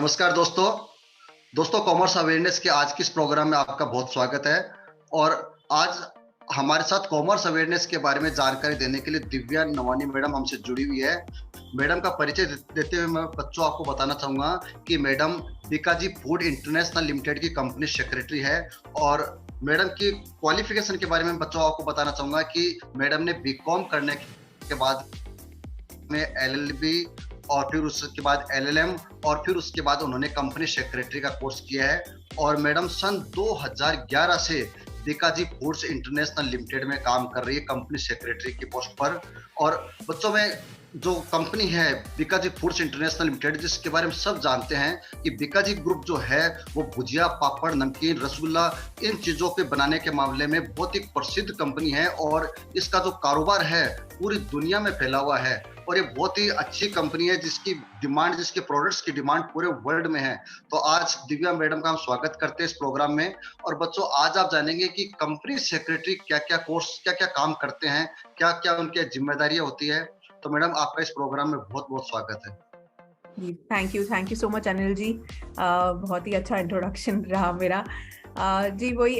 नमस्कार दोस्तों। दोस्तों, कॉमर्स अवेयरनेस के आज के इस प्रोग्राम में आपका बहुत स्वागत है। और आज हमारे साथ कॉमर्स अवेयरनेस के बारे में जानकारी देने के लिए दिव्या नवानी मैडम हमसे जुड़ी हुई है। मैडम का परिचय देते हुए मैं बच्चों आपको बताना चाहूँगा कि madam Bikaji food international limited की कंपनी सेक्रेटरी है। और मैडम की क्वालिफिकेशन के बारे में बच्चों आपको बताना चाहूँगा कि मैडम ने बीकॉम करने के बाद में एलएलबी और फिर उसके बाद एलएलएम और फिर उसके बाद उन्होंने कंपनी सेक्रेटरी का कोर्स किया है। और मैडम सन 2011 से बीकाजी फूड्स इंटरनेशनल लिमिटेड में काम कर रही है कंपनी सेक्रेटरी की पोस्ट पर। और बच्चों में जो कंपनी है बीकाजी फूड्स इंटरनेशनल लिमिटेड, जिसके बारे में सब जानते हैं कि बीकाजी ग्रुप जो है वो भुजिया, पापड़, नमकीन, रसगुल्ला इन चीज़ों के बनाने के मामले में बहुत ही प्रसिद्ध कंपनी है। और इसका जो कारोबार है पूरी दुनिया में फैला हुआ है। और ये बहुत ही अच्छी कंपनी है जिसकी डिमांड, जिसके प्रोडक्ट्स की डिमांड पूरे वर्ल्ड में है। तो आज दिव्या मैडम का हम स्वागत करते हैं इस प्रोग्राम में। और बच्चों, आज आप जानेंगे कि कंपनी सेक्रेटरी क्या क्या कोर्स, क्या क्या काम करते हैं, क्या क्या उनकी जिम्मेदारियां होती है। तो मैडम, आपका इस प्रोग्राम में बहुत बहुत स्वागत है। Thank you so much Anil ji. बहुत ही अच्छा इंट्रोडक्शन रहा मेरा। जी वही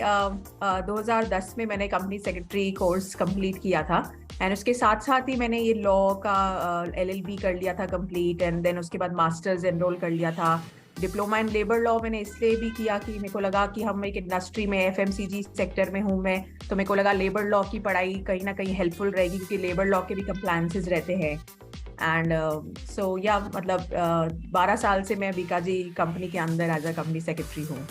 2010 में मैंने कंपनी सेक्रेटरी कोर्स कंप्लीट किया था। एंड उसके साथ साथ ही मैंने ये लॉ का एलएलबी कर लिया था कंप्लीट। एंड देन उसके बाद मास्टर्स एनरोल कर लिया था। डिप्लोमा इन लेबर लॉ मैंने इसलिए भी किया कि मेरे को लगा कि हम एक इंडस्ट्री में एफएमसीजी सेक्टर में हूँ मैं, तो मेरे को लगा लेबर लॉ की पढ़ाई कहीं ना कहीं हेल्पफुल रहेगी क्योंकि लेबर लॉ के भी कंप्लायंसेस रहते हैं। एंड सो या मतलब 12 साल से मैं बीकाजी कंपनी के अंदर एज अ कंपनी सेक्रेटरी हूँ।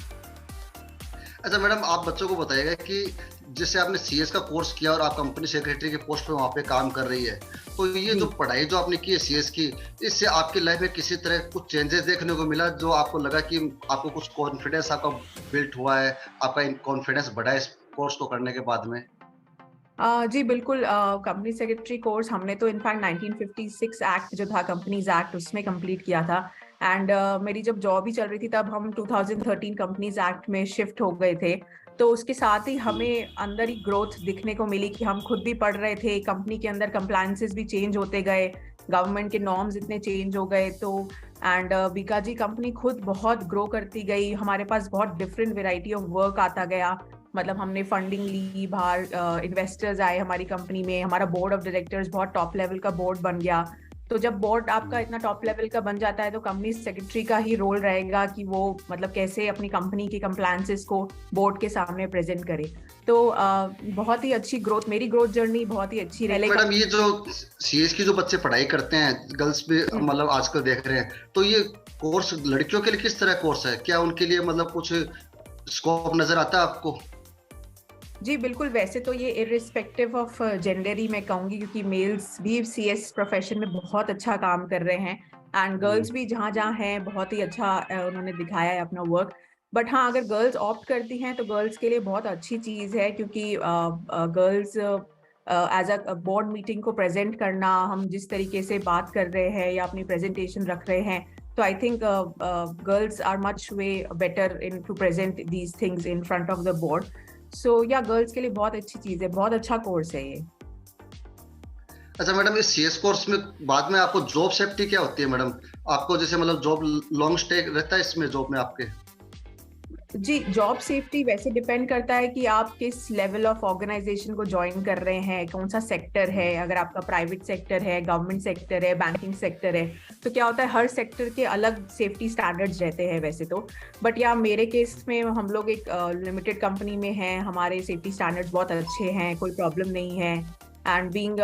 अच्छा मैडम, आप बच्चों को बताइएगा कि जैसे आपने सीएस का कोर्स किया और आप कंपनी सेक्रेटरी के पोस्ट पे वहाँ पे काम कर रही है, तो ये जो पढ़ाई जो आपने की है सीएस की, इससे आपकी लाइफ में किसी तरह कुछ चेंजेस देखने को मिला जो आपको लगा कि आपको कुछ कॉन्फिडेंस आपका बिल्ट हुआ है, आपका कॉन्फिडेंस बढ़ा है इस कोर्स को करने के बाद में? जी बिल्कुल। कंपनी सेक्रेटरी कोर्स हमने तो इनफैक्ट 1956 एक्ट जो था कंपनीज एक्ट उसमें कंप्लीट किया था। एंड मेरी जब जॉब ही चल रही थी तब हम 2013 कंपनीज एक्ट में शिफ्ट हो गए थे। तो उसके साथ ही हमें अंदर ही ग्रोथ दिखने को मिली कि हम खुद भी पढ़ रहे थे, कंपनी के अंदर कंप्लायंसेस भी चेंज होते गए, गवर्नमेंट के नॉर्म्स इतने चेंज हो गए। तो एंड बीकाजी कंपनी खुद बहुत ग्रो करती गई, हमारे पास बहुत डिफरेंट वेराइटी ऑफ वर्क आता गया। मतलब हमने फंडिंग ली, बाहर इन्वेस्टर्स आए हमारी कंपनी में, हमारा बोर्ड ऑफ डायरेक्टर्स बहुत टॉप लेवल का बोर्ड बन गया। तो जब बोर्ड आपका इतना टॉप लेवल का बन जाता है तो कंपनी सेक्रेटरी का ही रोल रहेगा कि वो मतलब कैसे अपनी कंपनी के कंप्लायंसेस को बोर्ड के सामने प्रेजेंट करे। तो बहुत ही अच्छी ग्रोथ, मेरी ग्रोथ जर्नी बहुत ही अच्छी रही। मैडम, ये जो सीएस की जो बच्चे पढ़ाई करते हैं, गर्ल्स भी मतलब आजकल देख रहे हैं, तो ये कोर्स लड़कियों के लिए किस तरह कोर्स है? क्या उनके लिए मतलब कुछ स्कोप नजर आता है आपको? जी बिल्कुल। वैसे तो ये इर्रिस्पेक्टिव ऑफ जेंडर ही मैं कहूँगी क्योंकि मेल्स भी सीएस प्रोफेशन में बहुत अच्छा काम कर रहे हैं एंड गर्ल्स भी जहाँ जहाँ हैं बहुत ही अच्छा उन्होंने दिखाया है अपना वर्क। बट हाँ, अगर गर्ल्स ऑप्ट करती हैं तो गर्ल्स के लिए बहुत अच्छी चीज़ है क्योंकि girls as a board meeting को प्रेजेंट करना, हम जिस तरीके से बात कर रहे हैं या अपनी प्रेजेंटेशन रख रहे हैं, तो I think girls are much way better in to present these things in front of the board. So या गर्ल्स के लिए बहुत अच्छी चीज है, बहुत अच्छा कोर्स है ये। अच्छा मैडम, इस सीएस कोर्स में बाद में आपको जॉब सेफ्टी क्या होती है मैडम? आपको जैसे मतलब जॉब लॉन्ग स्टे रहता है इसमें जॉब में आपके? जी, जॉब सेफ्टी वैसे डिपेंड करता है कि आप किस लेवल ऑफ ऑर्गेनाइजेशन को ज्वाइन कर रहे हैं, कौन सा सेक्टर है। अगर आपका प्राइवेट सेक्टर है, गवर्नमेंट सेक्टर है, बैंकिंग सेक्टर है, तो क्या होता है हर सेक्टर के अलग सेफ्टी स्टैंडर्ड्स रहते हैं वैसे तो। बट या मेरे केस में हम लोग एक लिमिटेड कंपनी में हैं, हमारे सेफ्टी स्टैंडर्ड्स बहुत अच्छे हैं, कोई प्रॉब्लम नहीं है। एंड बीइंग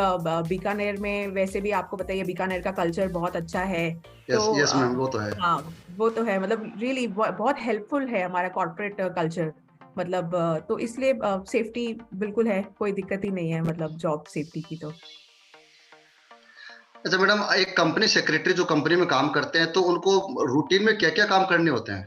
बीकानेर में, वैसे भी आपको बताइए बीकानेर का कल्चर बहुत अच्छा है। यस तो यस मैम, वो तो है। हाँ, वो तो है। मतलब रियली बहुत हेल्पफुल है हमारा कॉर्पोरेट कल्चर। मतलब तो इसलिए सेफ्टी बिल्कुल है, कोई दिक्कत ही नहीं है मतलब जॉब सेफ्टी की तो। अच्छा मैडम, एक कंपनी सेक्रेटरी जो कंपनी में काम करते हैं तो उनको रूटीन में क्या क्या काम करने होते हैं?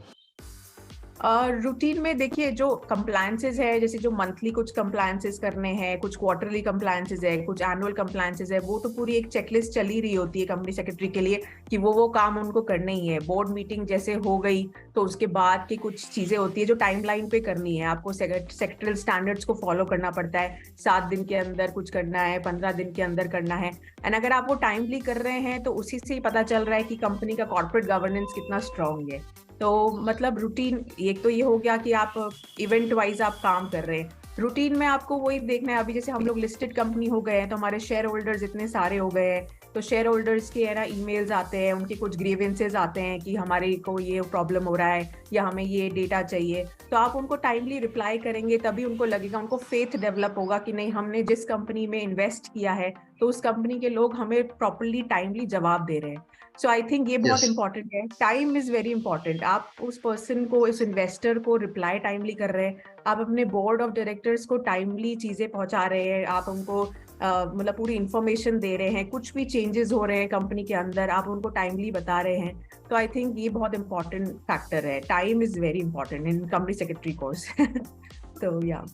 रूटीन में देखिए जो कंप्लायंसेस है, जैसे जो मंथली कुछ कंप्लायंसेस करने हैं, कुछ क्वार्टरली कंप्लायंसेस है, कुछ एनुअल कंप्लायंसेस है, वो तो पूरी एक चेकलिस्ट चली रही होती है कंपनी सेक्रेटरी के लिए कि वो काम उनको करने ही है। बोर्ड मीटिंग जैसे हो गई तो उसके बाद की कुछ चीजें होती है जो टाइमलाइन पे करनी है, आपको सेक्रेटरियल स्टैंडर्ड्स को फॉलो करना पड़ता है। 7 दिन के अंदर कुछ करना है, 15 दिन के अंदर करना है। एंड अगर आप वो टाइमली कर रहे हैं तो उसी से ही पता चल रहा है कि कंपनी का कॉर्पोरेट गवर्नेंस कितना स्ट्रांग है। तो मतलब रूटीन एक तो ये हो गया कि आप इवेंट वाइज आप काम कर रहे हैं। रूटीन में आपको वही देखना है, अभी जैसे हम लोग लिस्टेड कंपनी हो गए हैं तो हमारे शेयर होल्डर्स इतने सारे हो गए हैं, तो शेयर होल्डर्स के है ना ईमेल्स आते हैं, उनके कुछ ग्रीवेंसेस आते हैं कि हमारे को ये प्रॉब्लम हो रहा है या हमें ये डेटा चाहिए। तो आप उनको टाइमली रिप्लाई करेंगे तभी उनको लगेगा, उनको फेथ डेवलप होगा कि नहीं, हमने जिस कंपनी में इन्वेस्ट किया है तो उस कंपनी के लोग हमें प्रॉपरली टाइमली जवाब दे रहे हैं। सो आई थिंक ये बहुत यस। इंपॉर्टेंट है। Time is very important. आप उस पर्सन को, इस इन्वेस्टर को रिप्लाई टाइमली कर रहे हैं, आप अपने बोर्ड ऑफ डायरेक्टर्स को टाइमली चीजें पहुंचा रहे हैं, आप उनको मतलब पूरी इंफॉर्मेशन दे रहे हैं, कुछ भी चेंजेस हो रहे हैं कंपनी के अंदर आप उनको टाइमली बता रहे हैं। तो आई थिंक ये बहुत इंपॉर्टेंट फैक्टर है। Time is very important in company secretary course. तो या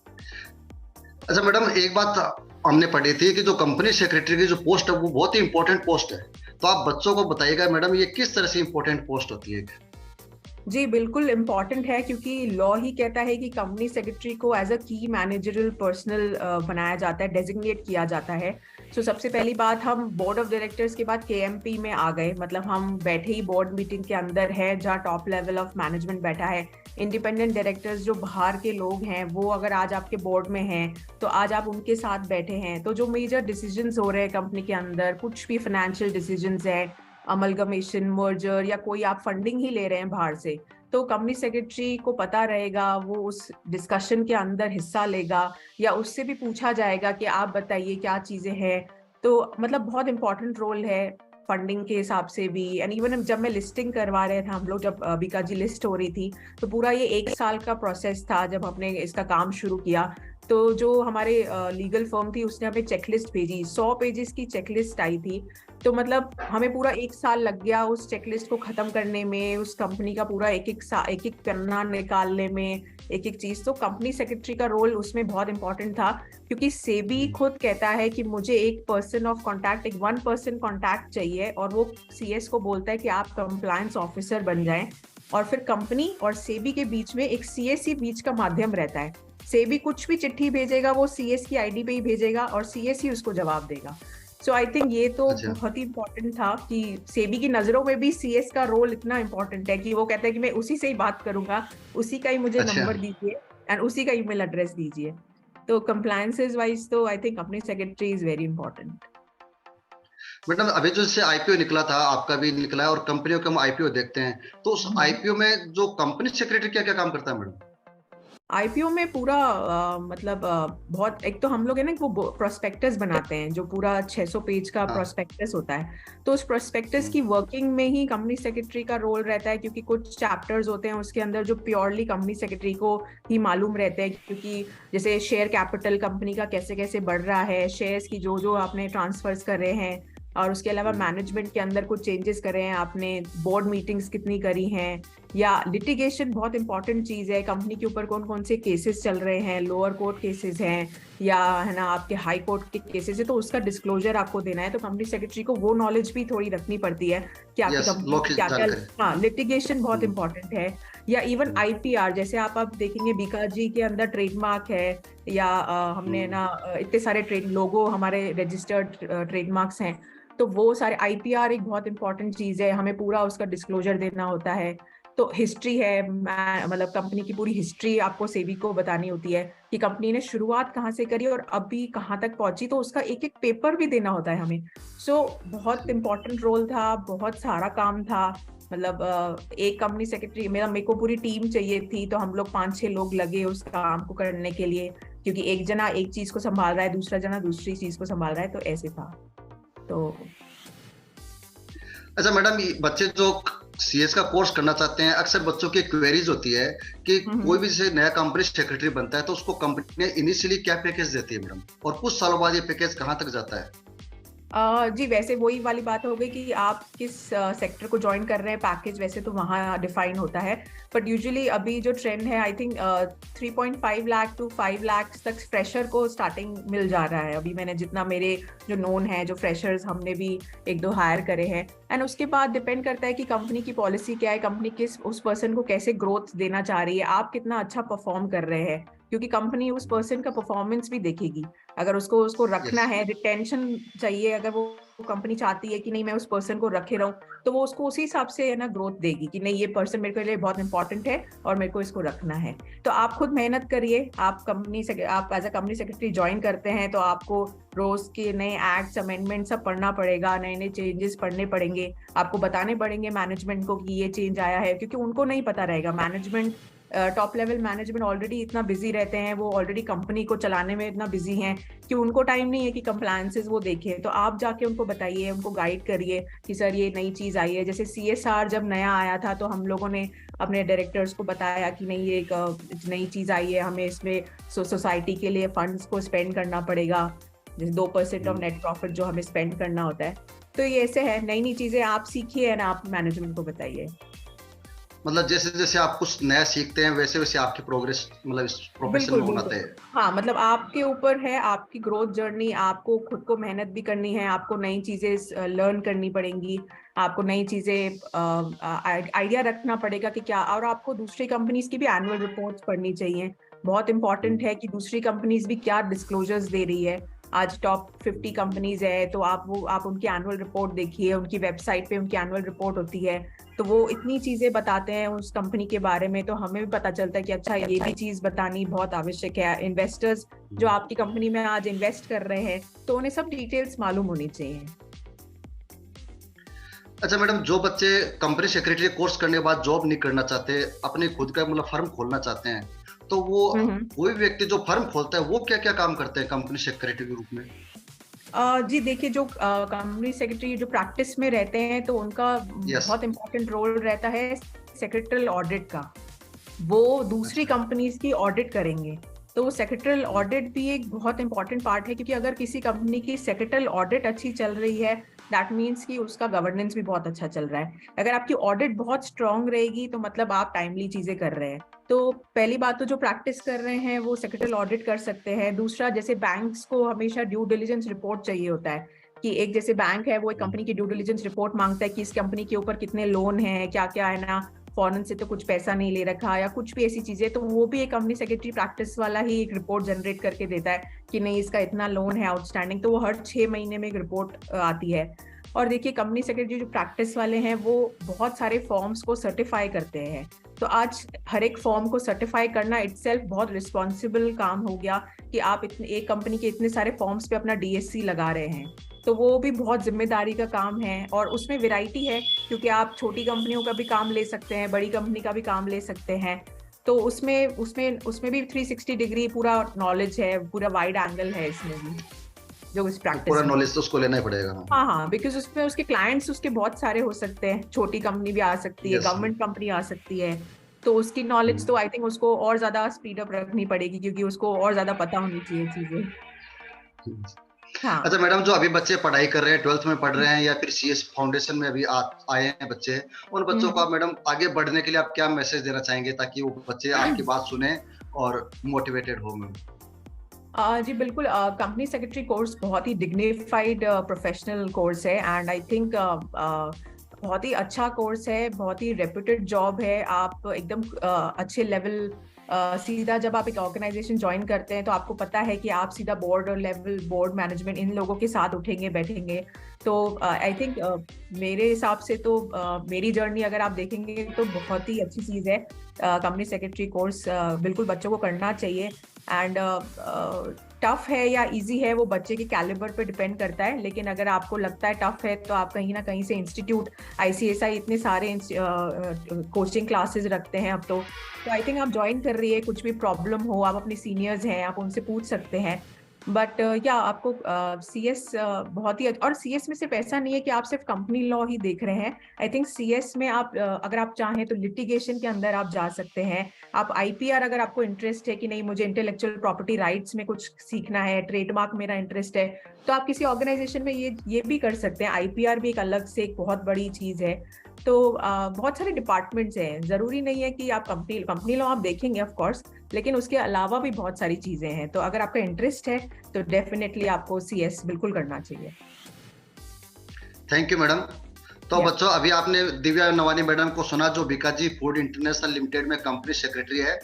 अच्छा मैडम, एक बात हमने पढ़ी थी कि जो कंपनी सेक्रेटरी की जो पोस्ट है वो बहुत ही इंपॉर्टेंट पोस्ट है, तो आप बच्चों को बताइएगा मैडम ये किस तरह से इंपॉर्टेंट पोस्ट होती है। जी बिल्कुल इम्पॉर्टेंट है, क्योंकि लॉ ही कहता है कि कंपनी सेक्रेटरी को एज अ की मैनेजरल पर्सनल बनाया जाता है, डेजिग्नेट किया जाता है। सो सबसे पहली बात, हम बोर्ड ऑफ डायरेक्टर्स के बाद केएमपी में आ गए, मतलब हम बैठे ही बोर्ड मीटिंग के अंदर है जहाँ टॉप लेवल ऑफ मैनेजमेंट बैठा है। इंडिपेंडेंट डायरेक्टर्स जो बाहर के लोग हैं वो अगर आज आपके बोर्ड में हैं तो आज आप उनके साथ बैठे हैं। तो जो मेजर डिसीजंस हो रहे हैं कंपनी के अंदर, कुछ भी फाइनेंशियल डिसीजंस है, अमलगमेशन, मर्जर या कोई आप फंडिंग ही ले रहे हैं बाहर से, तो कंपनी सेक्रेटरी को पता रहेगा, वो उस डिस्कशन के अंदर हिस्सा लेगा या उससे भी पूछा जाएगा कि आप बताइए क्या चीजें हैं। तो मतलब बहुत इंपॉर्टेंट रोल है फंडिंग के हिसाब से भी। एंड इवन जब मैं लिस्टिंग करवा रहे थे, हम लोग जब बीकाजी लिस्ट हो रही थी, तो पूरा ये 1 साल का प्रोसेस था जब हमने इसका काम शुरू किया। तो जो हमारे लीगल फर्म थी उसने हमें चेकलिस्ट भेजी, 100 पेजेस की चेकलिस्ट आई थी। तो मतलब हमें पूरा 1 साल लग गया उस चेकलिस्ट को खत्म करने में, उस कंपनी का पूरा एक एक पन्ना निकालने में, एक एक चीज। तो कंपनी सेक्रेटरी का रोल उसमें बहुत इंपॉर्टेंट था, क्योंकि सेबी खुद कहता है कि मुझे एक पर्सन ऑफ कॉन्टैक्ट, एक 1 पर्सन कॉन्टैक्ट चाहिए, और वो सीएस को बोलता है कि आप कंप्लायंस ऑफिसर बन जाएं। और फिर कंपनी और सेबी के बीच में एक सीएस ही बीच का माध्यम रहता है। सेबी कुछ भी चिट्ठी भेजेगा वो सीएस की आईडी पे ही भेजेगा और सीएस ही उसको जवाब देगा। सो आई थिंक ये तो अच्छा। बहुत ही इंपॉर्टेंट था कि सेबी की नजरों में भी सीएस का रोल इतना इंपॉर्टेंट है कि वो कहता है कि मैं उसी से ही बात करूंगा, उसी का ही मुझे अच्छा नंबर दीजिए एंड उसी का ईमेल एड्रेस दीजिए। तो कंप्लायंसेस वाइज तो आई थिंक अपनी secretary is very important. Madam, अभी जो जैसे आईपीओ निकला था, आपका भी निकला है और कंपनियों के हम आईपीओ देखते हैं, तो उस आईपीओ में जो कंपनी सेक्रेटरी क्या क्या काम करता है मैडम। आईपीओ में पूरा मतलब बहुत, एक तो हम लोग है ना वो प्रोस्पेक्टस बनाते हैं, जो पूरा 600 पेज का हाँ। प्रोस्पेक्टस होता है। तो उस प्रोस्पेक्टस की वर्किंग में ही कंपनी सेक्रेटरी का रोल रहता है, क्योंकि कुछ चैप्टर्स होते हैं उसके अंदर जो प्योरली कंपनी सेक्रेटरी को ही मालूम रहते हैं, क्योंकि जैसे शेयर कैपिटल कंपनी का कैसे कैसे बढ़ रहा है, शेयर्स की जो जो आपने ट्रांसफर्स कर रहे हैं, और उसके अलावा मैनेजमेंट के अंदर कुछ चेंजेस करे हैं आपने, बोर्ड मीटिंग्स कितनी करी हैं, या लिटिगेशन बहुत इंपॉर्टेंट चीज है, कंपनी के ऊपर कौन कौन से केसेस चल रहे हैं, लोअर कोर्ट केसेस हैं या है ना आपके हाई कोर्ट के केसेस है, तो उसका डिस्क्लोजर आपको देना है। तो कंपनी सेक्रेटरी को वो नॉलेज भी थोड़ी रखनी पड़ती है कि आपकी कंपनी क्या क्या, हाँ लिटिगेशन बहुत इंपॉर्टेंट है। या इवन आईपीआर, जैसे आप देखेंगे बीकाजी के अंदर ट्रेडमार्क है, या हमने ना इतने सारे ट्रेड लोगो हमारे रजिस्टर्ड ट्रेडमार्क्स हैं, तो वो सारे आईपीआर एक बहुत इंपॉर्टेंट चीज है, हमें पूरा उसका डिस्क्लोजर देना होता है। तो हिस्ट्री है, मतलब कंपनी की पूरी हिस्ट्री आपको सेबी को बतानी होती है कि कंपनी ने शुरुआत कहाँ से करी और अभी कहाँ तक पहुंची, तो उसका एक एक पेपर भी देना होता है हमें। सो बहुत इंपॉर्टेंट रोल था, बहुत सारा काम था। मतलब एक कंपनी सेक्रेटरी, मेरे को पूरी टीम चाहिए थी, तो हम लोग 5-6 लोग लगे उस काम को करने के लिए, क्योंकि एक जना एक चीज को संभाल रहा है, दूसरा जना दूसरी चीज को संभाल रहा है, तो ऐसे था। तो अच्छा मैडम, बच्चे जो सीएस का कोर्स करना चाहते हैं, अक्सर बच्चों की क्वेरीज होती है कि कोई भी जैसे नया कंपनी सेक्रेटरी बनता है तो उसको कंपनी ने इनिशियली क्या पैकेज देती है मैडम, और कुछ सालों बाद ये पैकेज कहाँ तक जाता है। जी वैसे वही वाली बात हो गई कि आप किस सेक्टर को ज्वाइन कर रहे हैं, पैकेज वैसे तो वहाँ डिफाइन होता है, बट यूजुअली अभी जो ट्रेंड है I think 3.5 lakh to 5 lakh तक फ्रेशर को स्टार्टिंग मिल जा रहा है। अभी मैंने जितना मेरे जो नोन है, जो फ्रेशर्स हमने भी एक दो हायर करे हैं, एंड उसके बाद डिपेंड करता है कि कंपनी की पॉलिसी क्या है, कंपनी किस उस पर्सन को कैसे ग्रोथ देना चाह रही है, आप कितना अच्छा परफॉर्म कर रहे हैं, क्योंकि कंपनी उस पर्सन का परफॉर्मेंस भी देखेगी। अगर उसको उसको रखना यस। है, रिटेंशन चाहिए, अगर वो कंपनी चाहती है कि नहीं मैं उस पर्सन को रखे रहूं, तो वो उसको उसी हिसाब से है ना ग्रोथ देगी कि नहीं ये पर्सन मेरे के लिए बहुत इंपॉर्टेंट है और मेरे को इसको रखना है। तो आप खुद मेहनत करिए। आप as a company secretary join करते हैं तो आपको रोज के नए एक्ट्स, अमेंडमेंट सब पढ़ना पड़ेगा, नए नए चेंजेस पढ़ने पड़ेंगे, आपको बताने पड़ेंगे मैनेजमेंट को कि ये चेंज आया है, क्योंकि उनको नहीं पता रहेगा। Management, top level management already इतना बिजी रहते हैं, वो ऑलरेडी कंपनी को चलाने में इतना बिजी हैं कि उनको टाइम नहीं है कि कंप्लायंसेस वो देखें। तो आप जाके उनको बताइए, उनको गाइड करिए कि सर ये नई चीज आई है। जैसे CSR जब नया आया था तो हम लोगों ने अपने डायरेक्टर्स को बताया कि नहीं ये एक नई चीज आई है, हमें इसमें सोसाइटी के लिए फंड्स को स्पेंड करना पड़ेगा, जैसे 2% ऑफ नेट प्रॉफिट जो हमें स्पेंड करना होता है। तो ये ऐसे है, नई नई चीजें आप सीखिए ना, आप मैनेजमेंट को बताइए। मतलब जैसे जैसे आप कुछ नया सीखते हैं वैसे वैसे आपकी प्रोग्रेस मतलब इस प्रोफेशन बिल्कुल में होना बिल्कुल। तय हाँ मतलब आपके ऊपर है, आपकी ग्रोथ जर्नी, आपको खुद को मेहनत भी करनी है, आपको नई चीजें लर्न करनी पड़ेंगी, आपको नई चीजें आइडिया रखना पड़ेगा कि क्या, और आपको दूसरी कंपनीज की भी एनुअल रिपोर्ट्स पढ़नी चाहिए। बहुत इंपॉर्टेंट है। है कि दूसरी कंपनीज भी क्या डिस्क्लोजर्स दे रही है। आज टॉप 50 कंपनीज है तो आप उनकी एनुअल रिपोर्ट देखिए, उनकी वेबसाइट पे उनकी एनुअल रिपोर्ट होती है, तो वो इतनी चीजें बताते हैं उस कंपनी के बारे में, तो हमें भी पता चलता है कि अच्छा ये भी चीज बतानी बहुत आवश्यक है। इन्वेस्टर्स जो आपकी कंपनी में आज इन्वेस्ट कर रहे हैं तो उन्हें सब डिटेल्स मालूम होनी चाहिए। अच्छा मैडम, जो बच्चे कंपनी सेक्रेटरी कोर्स करने के बाद जॉब नहीं करना चाहते, अपनी खुद का मतलब फर्म खोलना चाहते हैं, तो वो हम्म। कोई व्यक्ति जो फर्म खोलता है वो क्या क्या काम करते हैं कंपनी सेक्रेटरी के रूप में? जी देखिए, जो कंपनी सेक्रेटरी जो प्रैक्टिस में रहते हैं तो उनका यस। बहुत इंपॉर्टेंट रोल रहता है सेक्रेटरियल ऑडिट का। वो दूसरी अच्छा। कंपनीज की ऑडिट करेंगे, तो वो सेक्रेटरियल ऑडिट भी एक बहुत इंपॉर्टेंट पार्ट है, क्योंकि अगर किसी कंपनी की सेक्रेटरियल ऑडिट अच्छी चल रही है दैट मीन्स कि उसका गवर्नेंस भी बहुत अच्छा चल रहा है। अगर आपकी ऑडिट बहुत स्ट्रांग रहेगी तो मतलब आप टाइमली चीजें कर रहे हैं। तो पहली बात तो जो प्रैक्टिस कर रहे हैं वो सेक्रेटरियल ऑडिट कर सकते हैं। दूसरा, जैसे बैंक्स को हमेशा ड्यू डिलिजेंस रिपोर्ट चाहिए होता है कि एक जैसे बैंक है वो एक कंपनी की ड्यू डिलिजेंस रिपोर्ट मांगता है कि इस कंपनी के ऊपर कितने लोन हैं, क्या क्या है ना, फॉरेन से तो कुछ पैसा नहीं ले रखा या कुछ भी ऐसी चीजें, तो वो भी एक कंपनी सेक्रेटरी प्रैक्टिस वाला ही एक रिपोर्ट जनरेट करके देता है कि नहीं इसका इतना लोन है आउटस्टैंडिंग, तो वो हर 6 महीने में एक रिपोर्ट आती है। और देखिए कंपनी सेक्रेटरी जो प्रैक्टिस वाले हैं वो बहुत सारे फॉर्म्स को सर्टिफाई करते हैं, तो आज हर एक फॉर्म को सर्टिफाई करना इटसेल्फ बहुत रिस्पॉन्सिबल काम हो गया कि आप इतने एक कंपनी के इतने सारे फॉर्म्स पे अपना DSC लगा रहे हैं, तो वो भी बहुत जिम्मेदारी का काम है। और उसमें वैरायटी है, क्योंकि आप छोटी कंपनियों का भी काम ले सकते हैं, बड़ी कंपनी का भी काम ले सकते हैं, तो उसमें उसमें उसमें भी 360 डिग्री पूरा नॉलेज है, पूरा वाइड एंगल है इसमें भी, जो इस तो पूरा प्रैक्टिस में। नॉलेज तो उसको लेना ही पड़ेगा। हाँ हाँ, बिकॉज उसमें उसके क्लाइंट्स उसके बहुत सारे हो सकते हैं, छोटी कंपनी भी आ सकती है, यस। गवर्नमेंट कंपनी आ सकती है, तो उसकी नॉलेज तो आई थिंक उसको और ज्यादा स्पीड अप रखनी पड़ेगी, क्योंकि उसको और ज्यादा पता होनी चाहिए चीजें। हाँ। अच्छा मैडम, जो अभी बच्चे पढ़ाई कर रहे हैं, 12th में पढ़ रहे हैं या फिर CS फाउंडेशन में अभी आए हैं बच्चे, उन बच्चों को हम्म। आप मैडम आगे बढ़ने के लिए आप क्या मैसेज देना चाहेंगे ताकि वो बच्चे आपकी बात सुने और मोटिवेटेड हो? मैम जी बिल्कुल, कंपनी सेक्रेटरी कोर्स बहुत ही डिग्निफाइड प्रोफेशनल कोर्स है, एंड आई थिंक बहुत ही अच्छा कोर्स है, बहुत ही रेप्यूटेड जॉब है। आप एकदम अच्छे लेवल, सीधा जब आप एक ऑर्गेनाइजेशन ज्वाइन करते हैं तो आपको पता है कि आप सीधा बोर्ड और लेवल, बोर्ड मैनेजमेंट इन लोगों के साथ उठेंगे बैठेंगे। तो आई थिंक मेरे हिसाब से तो मेरी जर्नी अगर आप देखेंगे तो बहुत ही अच्छी चीज़ है। कंपनी सेक्रेटरी कोर्स बिल्कुल बच्चों को करना चाहिए, एंड टफ है या इजी है वो बच्चे के कैलिबर पे डिपेंड करता है, लेकिन अगर आपको लगता है टफ है तो आप कहीं ना कहीं से इंस्टीट्यूट, ICSI इतने सारे कोचिंग क्लासेस रखते हैं अब तो आई थिंक आप ज्वाइन कर रही है, कुछ भी प्रॉब्लम हो आप अपने सीनियर्स हैं आप उनसे पूछ सकते हैं। बट या आपको सीएस बहुत ही, और सीएस में सिर्फ ऐसा नहीं है कि आप सिर्फ कंपनी लॉ ही देख रहे हैं। आई थिंक सीएस में आप अगर आप चाहें तो लिटिगेशन के अंदर आप जा सकते हैं। आप आईपीआर, अगर आपको इंटरेस्ट है कि नहीं मुझे इंटेलेक्चुअल प्रॉपर्टी राइट्स में कुछ सीखना है, ट्रेडमार्क मेरा इंटरेस्ट है, तो आप किसी ऑर्गेनाइजेशन में ये भी कर सकते हैं। आईपीआर भी एक अलग से एक बहुत बड़ी चीज है। तो बहुत सारे डिपार्टमेंट्स हैं, जरूरी नहीं है कि आप कंपनी लॉ आप देखेंगे ऑफ कोर्स, लेकिन उसके अलावा भी बहुत सारी चीजें हैं। तो अगर आपका इंटरेस्ट है तो डेफिनेटली आपको सीएस बिल्कुल करना चाहिए। Thank you madam. तो बच्चों, अभी आपने दिव्या नवानी मैडम को सुना, जो बीकाजी फूड इंटरनेशनल लिमिटेड में कंपनी सेक्रेटरी है।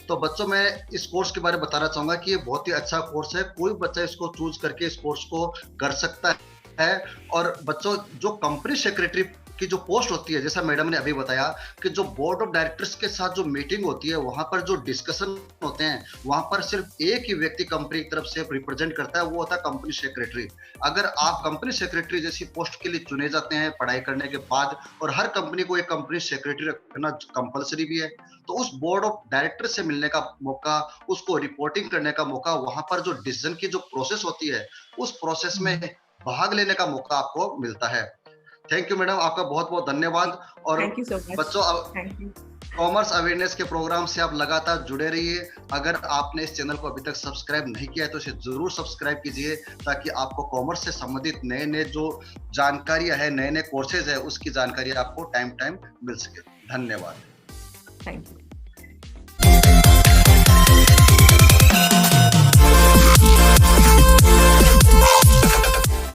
तो बच्चों, मैं इस कोर्स के बारे में बताना चाहूंगा कि ये बहुत ही अच्छा कोर्स है। कोई बच्चा इसको चूज करके इस कोर्स को कर सकता है। और बच्चों, जो कंपनी सेक्रेटरी की जो पोस्ट होती है, जैसा मैडम ने अभी बताया कि जो बोर्ड ऑफ डायरेक्टर्स के साथ जो मीटिंग होती है, वहां पर जो डिस्कशन होते हैं, वहां पर सिर्फ एक ही व्यक्ति कंपनी की तरफ से रिप्रेजेंट करता है, वो होता है कंपनी सेक्रेटरी। अगर आप कंपनी सेक्रेटरी जैसी पोस्ट के लिए चुने जाते हैं पढ़ाई करने के बाद, और हर कंपनी को एक कंपनी सेक्रेटरी रखना कंपलसरी भी है, तो उस बोर्ड ऑफ डायरेक्टर से मिलने का मौका, उसको रिपोर्टिंग करने का मौका, वहां पर जो डिसीजन की जो प्रोसेस होती है, उस प्रोसेस में भाग लेने का मौका आपको मिलता है। थैंक यू मैडम, आपका बहुत बहुत धन्यवाद। और थैंक यू सो मच। बच्चों, थैंक यू। कॉमर्स अवेयरनेस के प्रोग्राम से आप लगातार जुड़े रहिए। अगर आपने इस चैनल को अभी तक सब्सक्राइब नहीं किया है तो इसे जरूर सब्सक्राइब कीजिए, ताकि आपको कॉमर्स से संबंधित नए नए जो जानकारियां है, नए नए कोर्सेज है, उसकी जानकारी आपको टाइम टाइम मिल सके। धन्यवाद। Thank you.